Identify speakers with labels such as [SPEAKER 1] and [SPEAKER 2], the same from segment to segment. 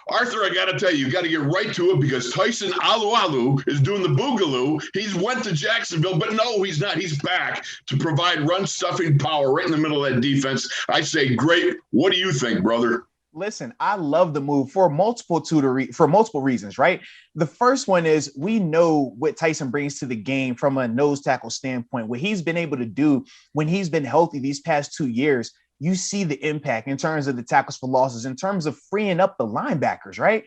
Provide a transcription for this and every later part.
[SPEAKER 1] Arthur, I got to tell you, you got to get right to it because Tyson Alualu is doing the boogaloo. He's went to Jacksonville, but no, he's not. He's back to provide run-stuffing power right in the middle of that defense. I say, great. What do you think, brother?
[SPEAKER 2] Listen, I love the move for multiple reasons, right? The first one is we know what Tyson brings to the game from a nose tackle standpoint. What he's been able to do when he's been healthy these past 2 years, you see the impact in terms of the tackles for losses, in terms of freeing up the linebackers, right?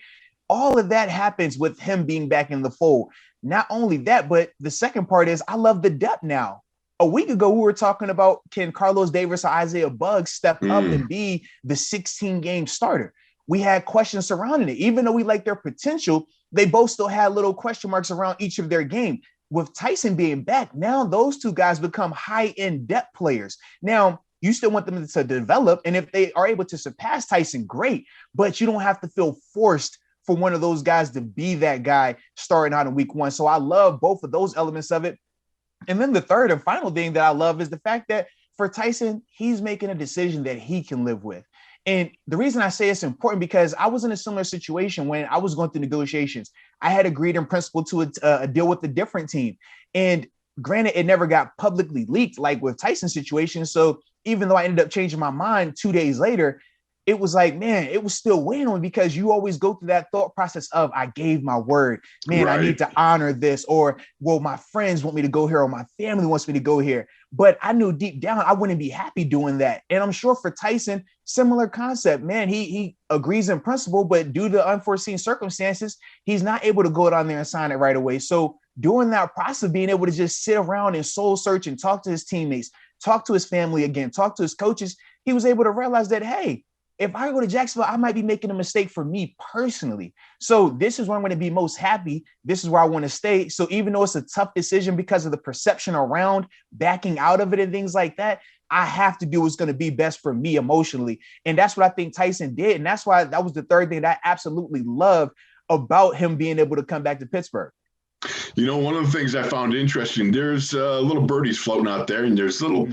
[SPEAKER 2] All of that happens with him being back in the fold. Not only that, but the second part is I love the depth now. A week ago, we were talking about can Carlos Davis or Isaiah Buggs step up and be the 16-game starter? We had questions surrounding it. Even though we like their potential, they both still had little question marks around each of their game. With Tyson being back, now those two guys become high-end depth players. Now, you still want them to develop, and if they are able to surpass Tyson, great, but you don't have to feel forced for one of those guys to be that guy starting out in week one. So I love both of those elements of it. And then the third and final thing that I love is the fact that for Tyson, he's making a decision that he can live with. And the reason I say it's important because I was in a similar situation when I was going through negotiations. I had agreed in principle to a deal with a different team. And granted, it never got publicly leaked like with Tyson's situation. So even though I ended up changing my mind 2 days later, it was like, man, it was still weighing on me because you always go through that thought process of I gave my word, man, right. I need to honor this, or, well, my friends want me to go here or my family wants me to go here. But I knew deep down I wouldn't be happy doing that. And I'm sure for Tyson, similar concept, man, he agrees in principle, but due to unforeseen circumstances, he's not able to go down there and sign it right away. So during that process of being able to just sit around and soul search and talk to his teammates, talk to his family again, talk to his coaches, he was able to realize that, hey, if I go to Jacksonville, I might be making a mistake for me personally. So this is where I'm going to be most happy. This is where I want to stay. So even though it's a tough decision because of the perception around backing out of it and things like that, I have to do what's going to be best for me emotionally. And that's what I think Tyson did. And that's why that was the third thing that I absolutely love about him being able to come back to Pittsburgh.
[SPEAKER 1] You know, one of the things I found interesting, there's little birdies floating out there, and there's little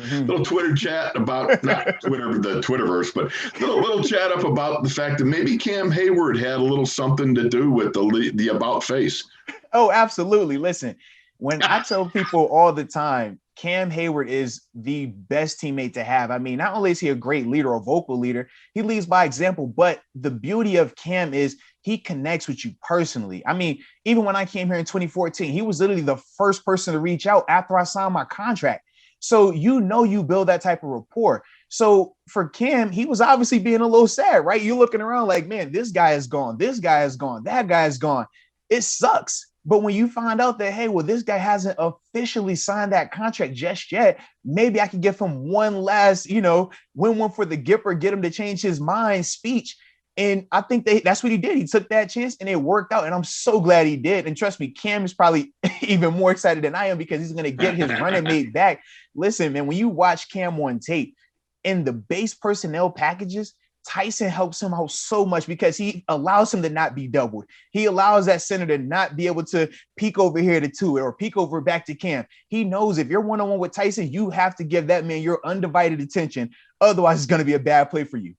[SPEAKER 1] Twitter chat about, not Twitter, the Twitterverse, but little chat up about the fact that maybe Cam Hayward had a little something to do with the about face.
[SPEAKER 2] Oh, absolutely. Listen, when I tell people all the time, Cam Hayward is the best teammate to have. I mean, not only is he a great leader, a vocal leader, he leads by example, but the beauty of Cam is he connects with you personally. I mean, even when I came here in 2014, he was literally the first person to reach out after I signed my contract. So, you know, you build that type of rapport. So for Cam, he was obviously being a little sad, right? You're looking around like, man, this guy is gone. This guy is gone. That guy is gone. It sucks. But when you find out that, hey, well, this guy hasn't officially signed that contract just yet, maybe I can give him one last, win one for the Gipper, get him to change his mind speech. And I think that's what he did. He took that chance and it worked out. And I'm so glad he did. And trust me, Cam is probably even more excited than I am because he's going to get his running mate back. Listen, man, when you watch Cam on tape in the base personnel packages, Tyson helps him out so much because he allows him to not be doubled. He allows that center to not be able to peek over here to two or peek over back to Cam. He knows if you're one-on-one with Tyson, you have to give that man your undivided attention. Otherwise, it's going to be a bad play for you.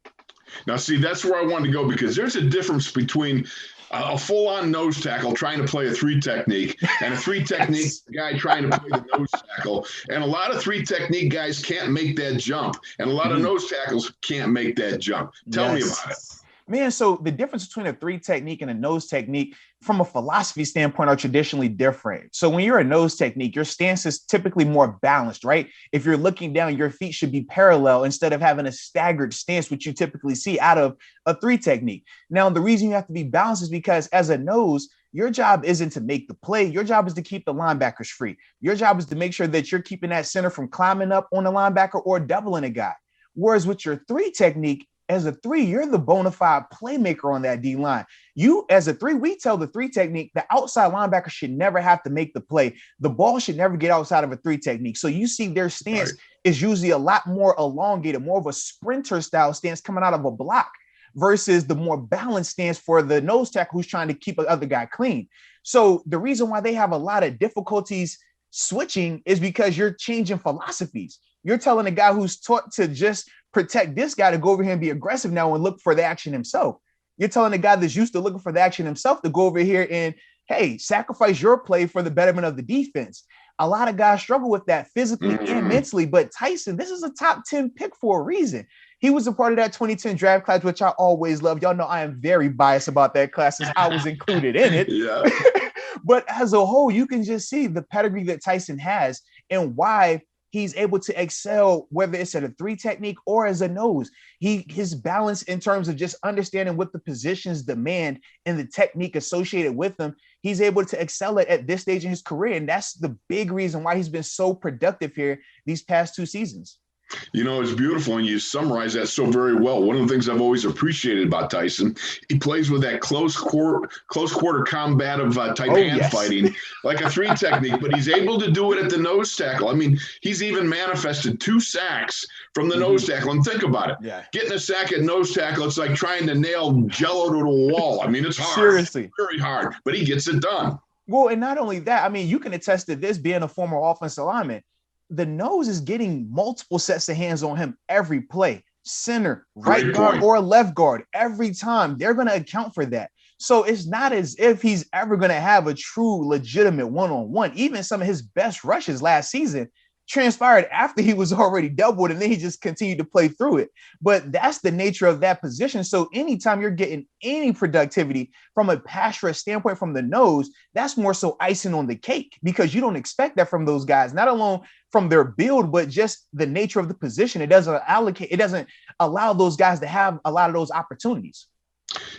[SPEAKER 1] Now, see, that's where I wanted to go because there's a difference between a full-on nose tackle trying to play a three technique and a three technique guy trying to play the nose tackle. And a lot of three technique guys can't make that jump. And a lot of nose tackles can't make that jump. Tell me about it.
[SPEAKER 2] Man, so the difference between a three technique and a nose technique from a philosophy standpoint are traditionally different. So when you're a nose technique, your stance is typically more balanced, right? If you're looking down, your feet should be parallel instead of having a staggered stance, which you typically see out of a three technique. Now, the reason you have to be balanced is because as a nose, your job isn't to make the play. Your job is to keep the linebackers free. Your job is to make sure that you're keeping that center from climbing up on the linebacker or doubling a guy. Whereas with your three technique, as a three, you're the bona fide playmaker on that D line. You, as a three, we tell the three technique, the outside linebacker should never have to make the play. The ball should never get outside of a three technique. So you see their stance is usually a lot more elongated, more of a sprinter style stance coming out of a block versus the more balanced stance for the nose tackle who's trying to keep the other guy clean. So the reason why they have a lot of difficulties switching is because you're changing philosophies. You're telling a guy who's taught to just protect this guy to go over here and be aggressive now and look for the action himself. You're telling a guy that's used to looking for the action himself to go over here and, hey, sacrifice your play for the betterment of the defense. A lot of guys struggle with that physically and mentally, but Tyson, this is a top 10 pick for a reason. He was a part of that 2010 draft class, which I always loved. Y'all know I am very biased about that class since I was included in it.
[SPEAKER 1] Yeah.
[SPEAKER 2] But as a whole, you can just see the pedigree that Tyson has and why he's able to excel, whether it's at a 3 technique or as a nose. His balance in terms of just understanding what the positions demand and the technique associated with them, he's able to excel at this stage in his career. And that's the big reason why he's been so productive here these past 2 seasons.
[SPEAKER 1] You know, it's beautiful, and you summarize that so very well. One of the things I've always appreciated about Tyson, he plays with that close quarter combative type hand fighting, like a 3 technique, but he's able to do it at the nose tackle. I mean, he's even manifested 2 sacks from the nose tackle. And think about it. Yeah. Getting a sack at nose tackle, it's like trying to nail Jello to a wall. I mean, it's hard.
[SPEAKER 2] Seriously.
[SPEAKER 1] Very hard, but he gets it done.
[SPEAKER 2] Well, and not only that, I mean, you can attest to this being a former offensive lineman. The nose is getting multiple sets of hands on him every play. Center, right guard, or left guard. Every time they're going to account for that. So it's not as if he's ever going to have a true legitimate one-on-one. Even some of his best rushes last season transpired after he was already doubled, and then he just continued to play through it. But that's the nature of that position. So anytime you're getting any productivity from a pass rush standpoint from the nose, that's more so icing on the cake, because you don't expect that from those guys, not alone from their build, but just the nature of the position. It doesn't allow those guys to have a lot of those opportunities.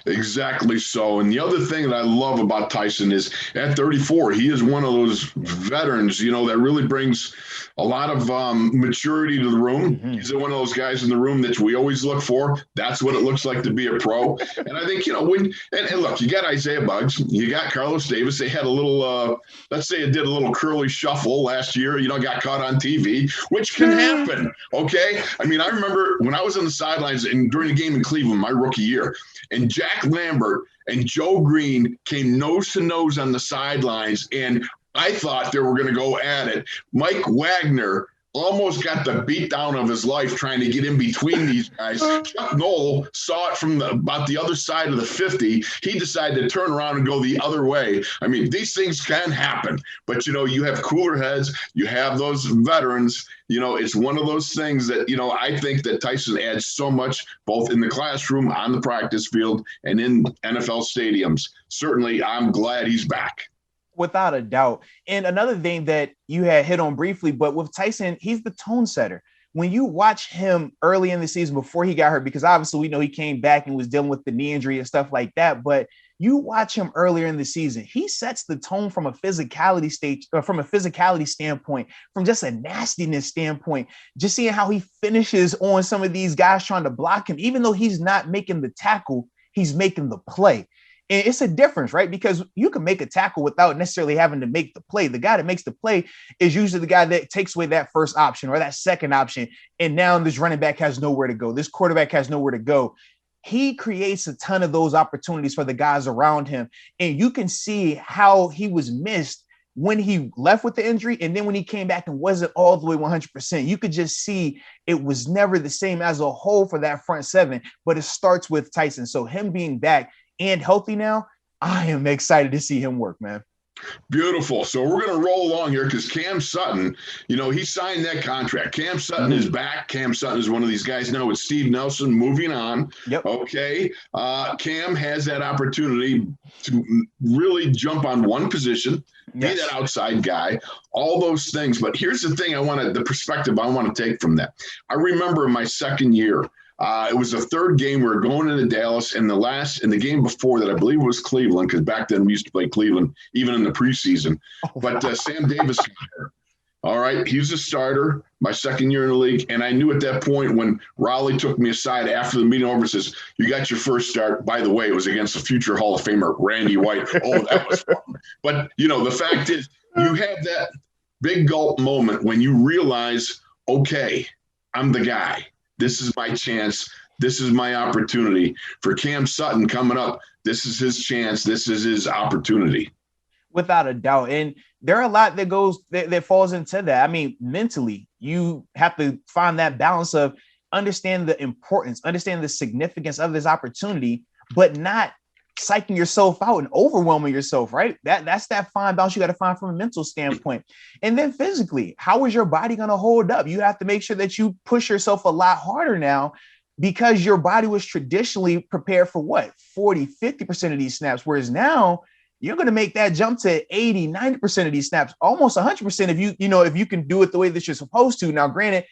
[SPEAKER 1] Exactly so. And the other thing that I love about Tyson is at 34, he is one of those veterans, you know, that really brings a lot of maturity to the room. He's one of those guys in the room that we always look for. That's what it looks like to be a pro. And I think, you know, and look, you got Isaiah Buggs, you got Carlos Davis. They had a little, let's say it did a little curly shuffle last year, you know, got caught on TV, which can happen. Okay. I mean, I remember when I was on the sidelines and during the game in Cleveland, my rookie year, and Jack Lambert and Joe Green came nose to nose on the sidelines, and I thought they were going to go at it. Mike Wagner almost got the beatdown of his life trying to get in between these guys. Chuck Noll saw it from about the other side of the 50. He decided to turn around and go the other way. I mean, these things can happen, but, you know, you have cooler heads. You have those veterans. You know, it's one of those things that, you know, I think that Tyson adds so much, both in the classroom, on the practice field, and in NFL stadiums. Certainly, I'm glad he's back.
[SPEAKER 2] Without a doubt. And another thing that you had hit on briefly, but with Tyson, he's the tone setter. When you watch him early in the season before he got hurt, because obviously we know he came back and was dealing with the knee injury and stuff like that, but you watch him earlier in the season, he sets the tone from a physicality standpoint, from just a nastiness standpoint, just seeing how he finishes on some of these guys trying to block him, even though he's not making the tackle, he's making the play. And it's a difference, right? Because you can make a tackle without necessarily having to make the play. The guy that makes the play is usually the guy that takes away that first option or that second option. And now this running back has nowhere to go. This quarterback has nowhere to go. He creates a ton of those opportunities for the guys around him. And you can see how he was missed when he left with the injury. And then when he came back and wasn't all the way 100%, you could just see it was never the same as a whole for that front seven. But it starts with Tyson. So him being back and healthy now, I am excited to see him work, man.
[SPEAKER 1] Beautiful. So we're going to roll along here because Cam Sutton, you know, he signed that contract. Cam Sutton is back. Cam Sutton is one of these guys now with Steve Nelson moving on.
[SPEAKER 2] Yep.
[SPEAKER 1] Okay. Cam has that opportunity to really jump on one position, be that outside guy, all those things. But here's the thing the perspective I want to take from that. I remember in my second year, it was the third game. We were going into Dallas, and the game before that, I believe it was Cleveland, because back then we used to play Cleveland even in the preseason. But Sam Davis got hurt. All right, he was a starter my second year in the league, and I knew at that point when Raleigh took me aside after the meeting over and says, "You got your first start." By the way, it was against a future Hall of Famer, Randy White. Oh, that was fun. But, you know, the fact is you have that big gulp moment when you realize, okay, I'm the guy. This is my chance. This is my opportunity. For Cam Sutton coming up, this is his chance. This is his opportunity.
[SPEAKER 2] Without a doubt. And there are a lot that falls into that. I mean, mentally, you have to find that balance of understand the importance, understand the significance of this opportunity, but not psyching yourself out and overwhelming yourself, right? That's that fine balance you got to find from a mental standpoint. And then physically, how is your body going to hold up? You have to make sure that you push yourself a lot harder now, because your body was traditionally prepared for what? 40, 50% of these snaps. Whereas now you're going to make that jump to 80, 90% of these snaps, almost 100% if you can do it the way that you're supposed to. Now, granted,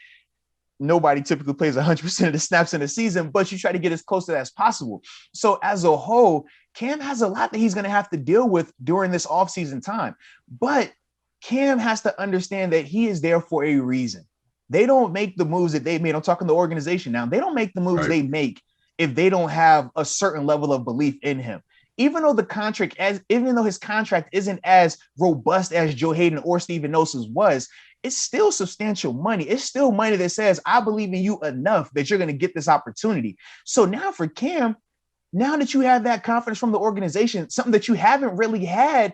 [SPEAKER 2] nobody typically plays 100% of the snaps in a season, but you try to get as close to that as possible. So as a whole, Cam has a lot that he's going to have to deal with during this offseason time. But Cam has to understand that he is there for a reason. They don't make the moves that they made. I'm talking the organization now. They don't make the moves they make if they don't have a certain level of belief in him. Even though his contract isn't as robust as Joe Hayden or Steven Noson's was, it's still substantial money. It's still money that says, I believe in you enough that you're going to get this opportunity. So now for Cam, now that you have that confidence from the organization, something that you haven't really had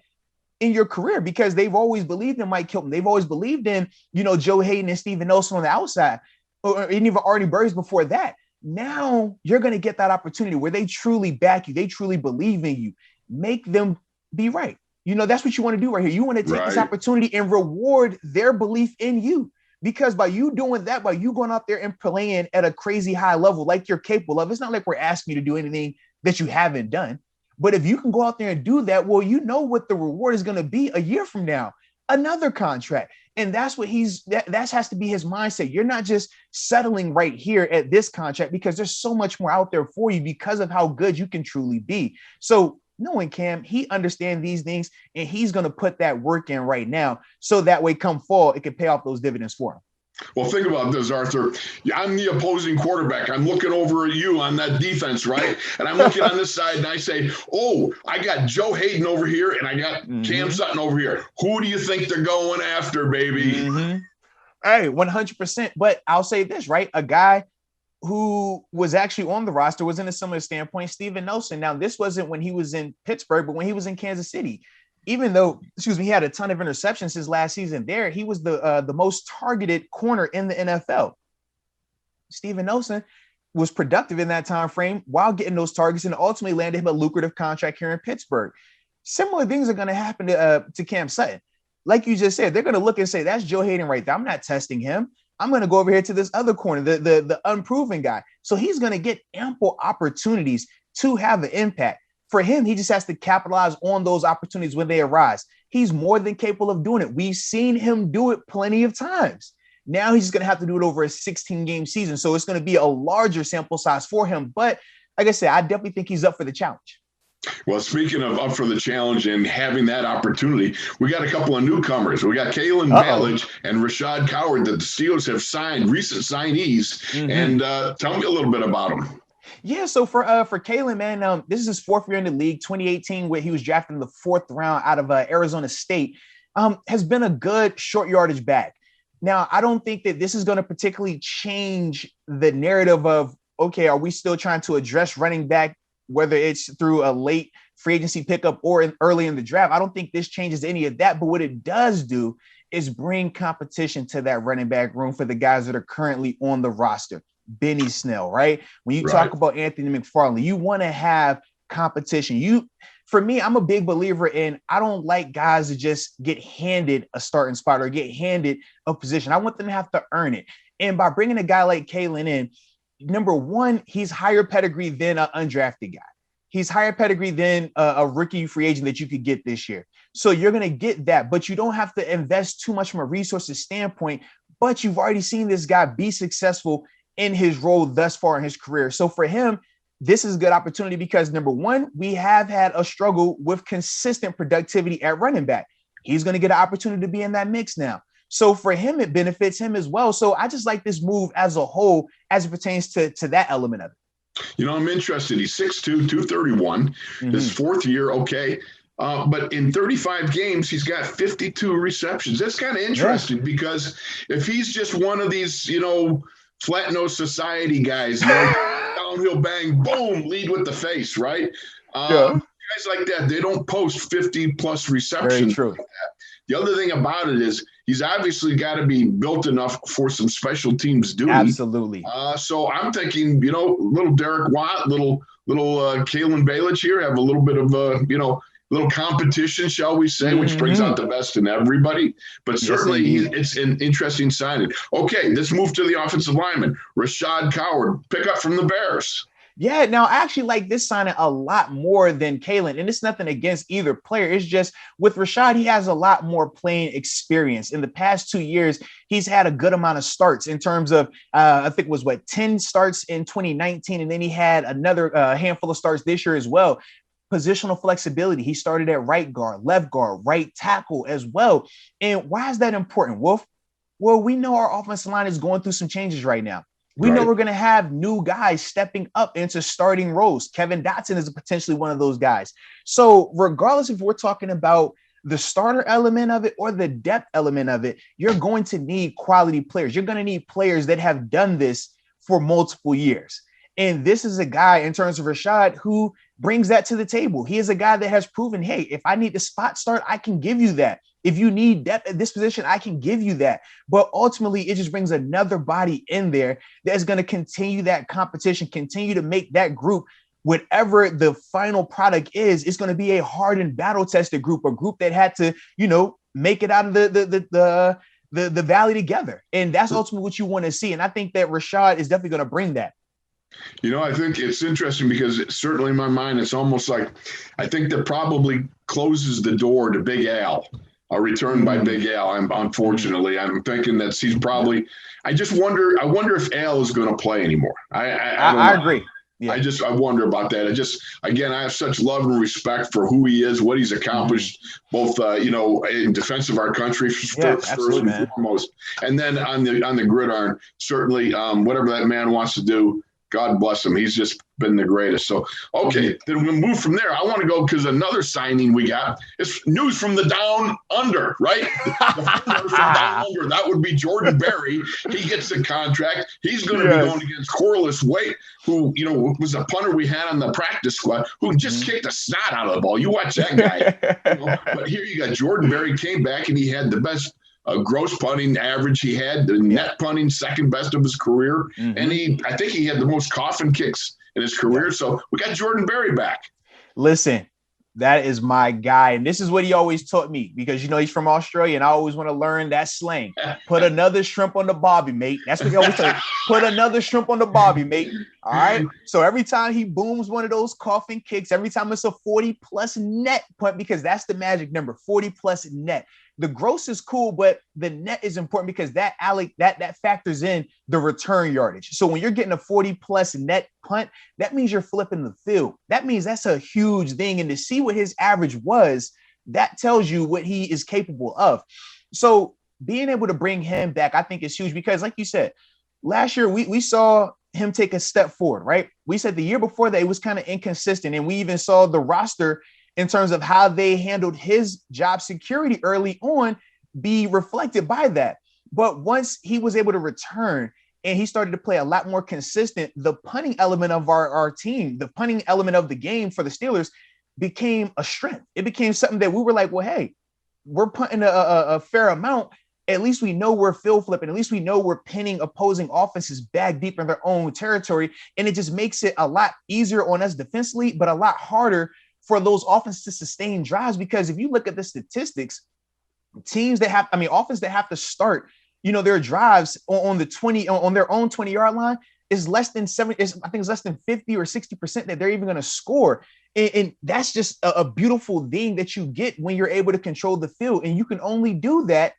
[SPEAKER 2] in your career, because they've always believed in Mike Hilton. They've always believed in, Joe Hayden and Steven Noson on the outside, or even Artie Burns before that. Now you're going to get that opportunity where they truly back you. They truly believe in you. Make them be right. That's what you want to do right here. You want to take this opportunity and reward their belief in you, because by you doing that, by you going out there and playing at a crazy high level like you're capable of, it's not like we're asking you to do anything that you haven't done. But if you can go out there and do that, well, you know what the reward is going to be a year from now, another contract. And that's what that has to be his mindset. You're not just settling right here at this contract, because there's so much more out there for you because of how good you can truly be. So knowing Cam, he understands these things, and he's going to put that work in right now. So that way come fall, it can pay off those dividends for him.
[SPEAKER 1] Well, think about this, Arthur. I'm the opposing quarterback. I'm looking over at you on that defense, right? And I'm looking on this side, and I say, oh, I got Joe Hayden over here, and I got Cam Sutton over here. Who do you think they're going after, baby?
[SPEAKER 2] Hey, 100%. But I'll say this, right? A guy who was actually on the roster was in a similar standpoint, Steven Noson. Now, this wasn't when he was in Pittsburgh, but when he was in Kansas City. Even though, he had a ton of interceptions his last season there, he was the most targeted corner in the NFL. Steven Noson was productive in that time frame while getting those targets, and ultimately landed him a lucrative contract here in Pittsburgh. Similar things are going to happen to Cam Sutton. Like you just said, they're going to look and say, that's Joe Hayden right there. I'm not testing him. I'm going to go over here to this other corner, the unproven guy. So he's going to get ample opportunities to have an impact. For him, he just has to capitalize on those opportunities when they arise. He's more than capable of doing it. We've seen him do it plenty of times. Now he's going to have to do it over a 16-game season. So it's going to be a larger sample size for him. But like I said, I definitely think he's up for the challenge.
[SPEAKER 1] Well, speaking of up for the challenge and having that opportunity, we got a couple of newcomers. We got Kalen Ballage and Rashaad Coward that the Steelers have signed, recent signees. And tell me a little bit about them.
[SPEAKER 2] Yeah, so for Kalen, man, this is his fourth year in the league. 2018, where he was drafted in the fourth round out of Arizona State, has been a good short yardage back. Now, I don't think that this is going to particularly change the narrative of, okay, are we still trying to address running back, whether it's through a late free agency pickup or early in the draft? I don't think this changes any of that. But what it does do is bring competition to that running back room for the guys that are currently on the roster. Benny Snell, right? When you talk about Anthony McFarland, you want to have competition. For me, I'm a big believer in, I don't like guys to just get handed a starting spot or get handed a position. I want them to have to earn it. And by bringing a guy like Kalen in, number one, he's higher pedigree than an undrafted guy. He's higher pedigree than a rookie free agent that you could get this year. So you're going to get that, but you don't have to invest too much from a resources standpoint, but you've already seen this guy be successful in his role thus far in his career. So for him, this is a good opportunity because, number one, we have had a struggle with consistent productivity at running back. He's going to get an opportunity to be in that mix now. So for him, it benefits him as well. So I just like this move as a whole as it pertains to that element of it.
[SPEAKER 1] I'm interested. He's 6'2", 231, his fourth year, okay. But in 35 games, he's got 52 receptions. That's kind of interesting because if he's just one of these, flat nose society guys, downhill bang, boom, lead with the face, right? Guys like that, they don't post 50 plus receptions.
[SPEAKER 2] Very true.
[SPEAKER 1] Like that. The other thing about it is he's obviously got to be built enough for some special teams duty.
[SPEAKER 2] Absolutely.
[SPEAKER 1] So I'm thinking, little Derek Watt, little Kalen Ballage here, have a little bit of little competition, shall we say, which brings out the best in everybody. But certainly it's an interesting signing. Okay, let's move to the offensive lineman, Rashaad Coward, pick up from the Bears.
[SPEAKER 2] Yeah, now I actually like this signing a lot more than Kalen, and it's nothing against either player. It's just with Rashaad, he has a lot more playing experience. In the past 2 years, he's had a good amount of starts in terms of, I think it was 10 starts in 2019, and then he had another handful of starts this year as well. Positional flexibility. He started at right guard, left guard, right tackle as well. And why is that important, Wolf? Well, we know our offensive line is going through some changes right now. We know we're going to have new guys stepping up into starting roles. Kevin Dotson is potentially one of those guys. So regardless if we're talking about the starter element of it or the depth element of it, you're going to need quality players. You're going to need players that have done this for multiple years. And this is a guy in terms of Rashaad who brings that to the table. He is a guy that has proven, hey, if I need the spot start, I can give you that. If you need depth at this position, I can give you that. But ultimately, it just brings another body in there that's going to continue that competition, continue to make that group, whatever the final product is, it's going to be a hardened, battle-tested group, a group that had to, make it out of the valley together. And that's ultimately what you want to see. And I think that Rashaad is definitely going to bring that.
[SPEAKER 1] I think it's interesting because certainly in my mind, it's almost like I think that probably closes the door to Big Al. A return by Big Al. Unfortunately, I'm thinking that he's probably. I wonder if Al is going to play anymore. I
[SPEAKER 2] agree. Yeah.
[SPEAKER 1] I wonder about that. I have such love and respect for who he is, what he's accomplished, both in defense of our country first and foremost, and then on the gridiron. Certainly, whatever that man wants to do, God bless him. He's just been the greatest. So, okay, then we move from there. I want to go because another signing we got is news from the down under, right? From down under, that would be Jordan Berry. He gets the contract. He's going to be going against Corliss Waite, who, was a punter we had on the practice squad who just kicked the snot out of the ball. You watch that guy. But here you got Jordan Berry came back and he had the best gross punting average he had, the net punting second best of his career. And I think he had the most coffin kicks in his career. So we got Jordan Berry back.
[SPEAKER 2] Listen, that is my guy. And this is what he always taught me because, he's from Australia and I always want to learn that slang. Put another shrimp on the barbie, mate. That's what he always said. Put another shrimp on the barbie, mate. All right. So every time he booms one of those coffin kicks, every time it's a 40+ net punt, because that's the magic number, 40+ net. The gross is cool, but the net is important because that factors in the return yardage. So when you're getting a 40+ net punt, that means you're flipping the field. That means that's a huge thing. And to see what his average was, that tells you what he is capable of. So being able to bring him back, I think is huge because like you said, last year we saw him take a step forward, right? We said the year before that it was kind of inconsistent. And we even saw the roster in terms of how they handled his job security early on be reflected by that. But once he was able to return and he started to play a lot more consistent, the punting element of our team, the punting element of the game for the Steelers became a strength. It became something that we were like, well, hey, we're punting a fair amount. At least we know we're field flipping. At least we know we're pinning opposing offenses back deep in their own territory. And it just makes it a lot easier on us defensively, but a lot harder for those offenses to sustain drives. Because if you look at the statistics, offense that have to start, their drives on their own 20-yard line is less than 70. I think it's less than 50 or 60% that they're even going to score. And that's just a beautiful thing that you get when you're able to control the field. And you can only do that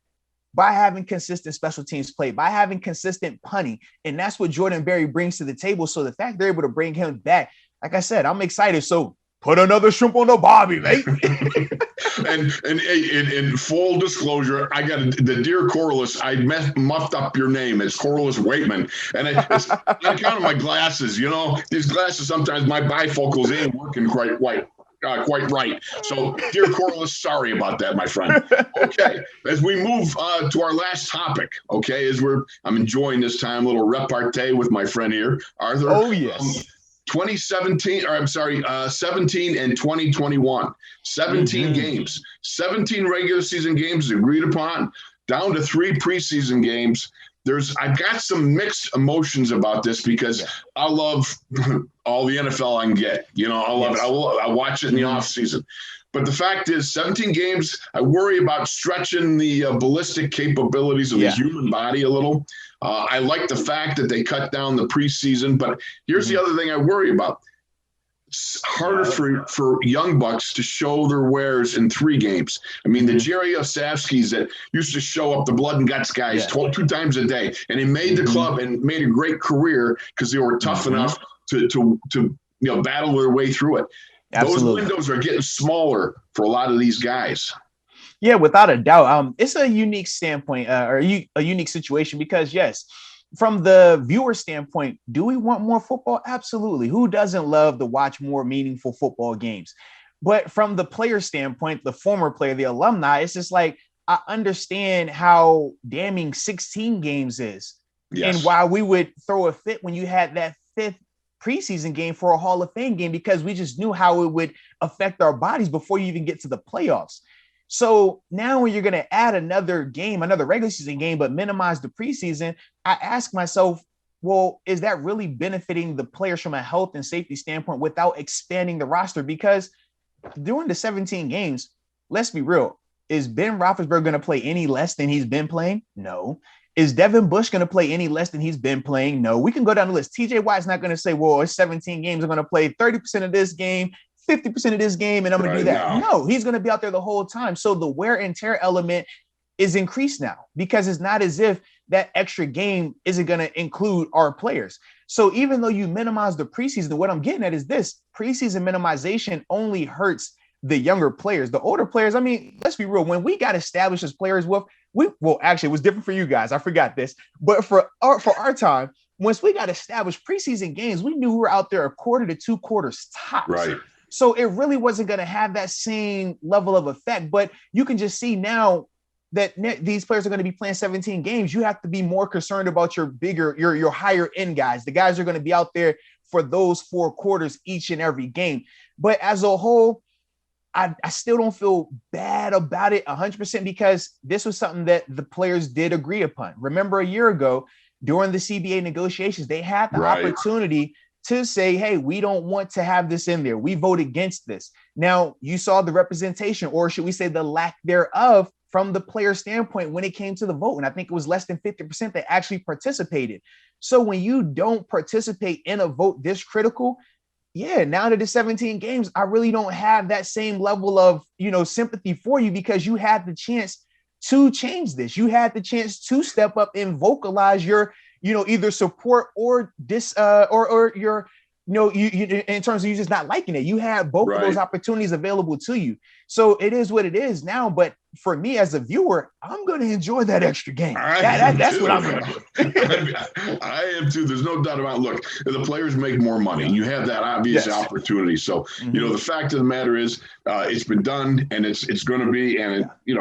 [SPEAKER 2] by having consistent special teams play, by having consistent punting. And that's what Jordan Berry brings to the table. So the fact they're able to bring him back, like I said, I'm excited. So put another shrimp on the barbie, mate.
[SPEAKER 1] and in full disclosure, I got the dear Corliss. I muffed up your name. It's Corliss Waitman, and it's on account of my glasses. These glasses sometimes my bifocals ain't working quite right. So, dear Corliss, sorry about that, my friend. Okay, as we move to our last topic, okay, I'm enjoying this time, little repartee with my friend here, Arthur.
[SPEAKER 2] Oh yes.
[SPEAKER 1] 17 and 2021, 17 games, 17 regular season games agreed upon, down to 3 preseason games. I've got some mixed emotions about this because I love all the NFL I can get. I love it. I watch it in the off season. But the fact is, 17 games, I worry about stretching the ballistic capabilities of the human body a little. I like the fact that they cut down the preseason, but here's the other thing I worry about. It's harder for young bucks to show their wares in 3 games. I mean, the Jerry Osavskis that used to show up, the blood and guts guys, 2 times a day, and they made the club and made a great career because they were tough enough to battle their way through it. Absolutely. Those windows are getting smaller for a lot of these guys.
[SPEAKER 2] Yeah, without a doubt. It's a unique standpoint or a unique situation because, yes, from the viewer standpoint, do we want more football? Absolutely. Who doesn't love to watch more meaningful football games? But from the player standpoint, the former player, the alumni, it's just like, I understand how damning 16 games is. Yes. And why we would throw a fit when you had that 5th preseason game for a Hall of Fame game, because we just knew how it would affect our bodies before you even get to the playoffs. So now when you're going to add another game, another regular season game, but minimize the preseason, I ask myself, well, is that really benefiting the players from a health and safety standpoint without expanding the roster? Because during the 17 games, let's be real, is Ben Roethlisberger going to play any less than he's been playing? No. Is Devin Bush going to play any less than he's been playing? No. We can go down the list. TJ Watt's not going to say, well, it's 17 games. I'm going to play 30% of this game, 50% of this game, and I'm going to do that. No, he's going to be out there the whole time. So the wear and tear element is increased now because it's not as if that extra game isn't going to include our players. So even though you minimize the preseason, what I'm getting at is this: preseason minimization only hurts the younger players. The older players, I mean, let's be real. When we got established as players, actually, it was different for you guys. I forgot this. But for our time, once we got established preseason games, we knew we were out there a quarter to 2 quarters tops.
[SPEAKER 1] Right.
[SPEAKER 2] So it really wasn't going to have that same level of effect. But you can just see now that these players are going to be playing 17 games. You have to be more concerned about your higher end guys. The guys are going to be out there for those 4 quarters each and every game. But as a whole, I still don't feel bad about it 100% because this was something that the players did agree upon. Remember a year ago during the CBA negotiations, they had the opportunity to say, hey, we don't want to have this in there. We vote against this. Now, you saw the representation, or should we say the lack thereof, from the player standpoint when it came to the vote. And I think it was less than 50% that actually participated. So when you don't participate in a vote this critical, now that it's 17 games, I really don't have that same level of, sympathy for you because you had the chance to change this. You had the chance to step up and vocalize your, either support or or your, you in terms of you just not liking it. You had both of those opportunities available to you. So it is what it is now. But for me as a viewer, I'm going to enjoy that extra game. That's what I'm going to
[SPEAKER 1] do. I am too. There's no doubt about it. Look, the players make more money. You have that obvious opportunity. So, the fact of the matter is it's been done and it's going to be, and you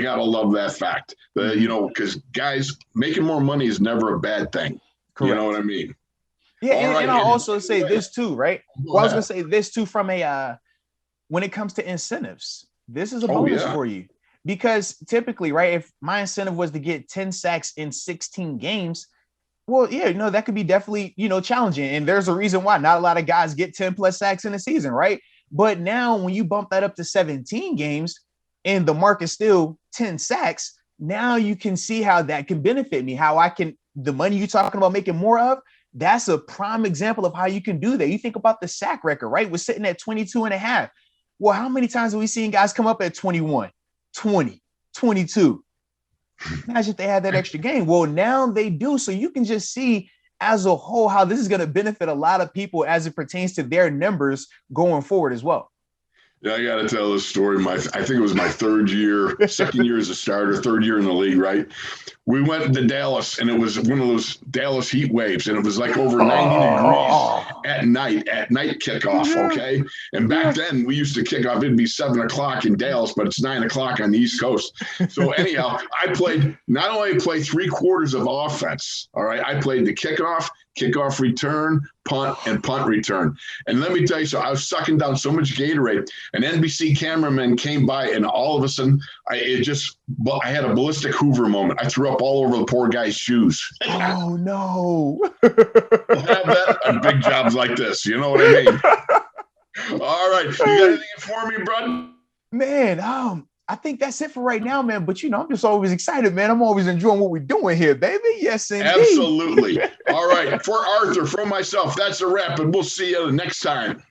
[SPEAKER 1] got to love that fact, because guys, making more money is never a bad thing. Correct. You know what I mean?
[SPEAKER 2] Yeah. And I'll also say this too, right? Well, I was going to say this too from when it comes to incentives, this is a bonus for you. Because typically, right, if my incentive was to get 10 sacks in 16 games, well, that could be definitely, challenging. And there's a reason why not a lot of guys get 10 plus sacks in a season, right? But now when you bump that up to 17 games and the mark is still 10 sacks, now you can see how that can benefit me, the money you're talking about making more of, that's a prime example of how you can do that. You think about the sack record, right? We're sitting at 22 and a half. Well, how many times have we seen guys come up at 21, 20, 22? Imagine if they had that extra game. Well, now they do. So you can just see as a whole how this is going to benefit a lot of people as it pertains to their numbers going forward as well.
[SPEAKER 1] Yeah, I got to tell this story. I think it was my second year as a starter, 3rd year in the league, right? We went to Dallas, and it was one of those Dallas heat waves, and it was like over 90 degrees at night kickoff, okay? And back then, we used to kick off, it'd be 7 o'clock in Dallas, but it's 9 o'clock on the East Coast. So anyhow, I played 3 quarters of offense, all right? I played the kickoff, kickoff return, punt, and punt return. And let me tell you, so I was sucking down so much Gatorade. An NBC cameraman came by, and all of a sudden, I had a ballistic Hoover moment. I threw up all over the poor guy's shoes.
[SPEAKER 2] Oh, no.
[SPEAKER 1] We'll have that on big jobs like this. You know what I mean? All right. You got anything for me, bud?
[SPEAKER 2] Man, I think that's it for right now, man. But, I'm just always excited, man. I'm always enjoying what we're doing here, baby. Yes, indeed.
[SPEAKER 1] Absolutely. All right. For Arthur, from myself, that's a wrap, and we'll see you next time.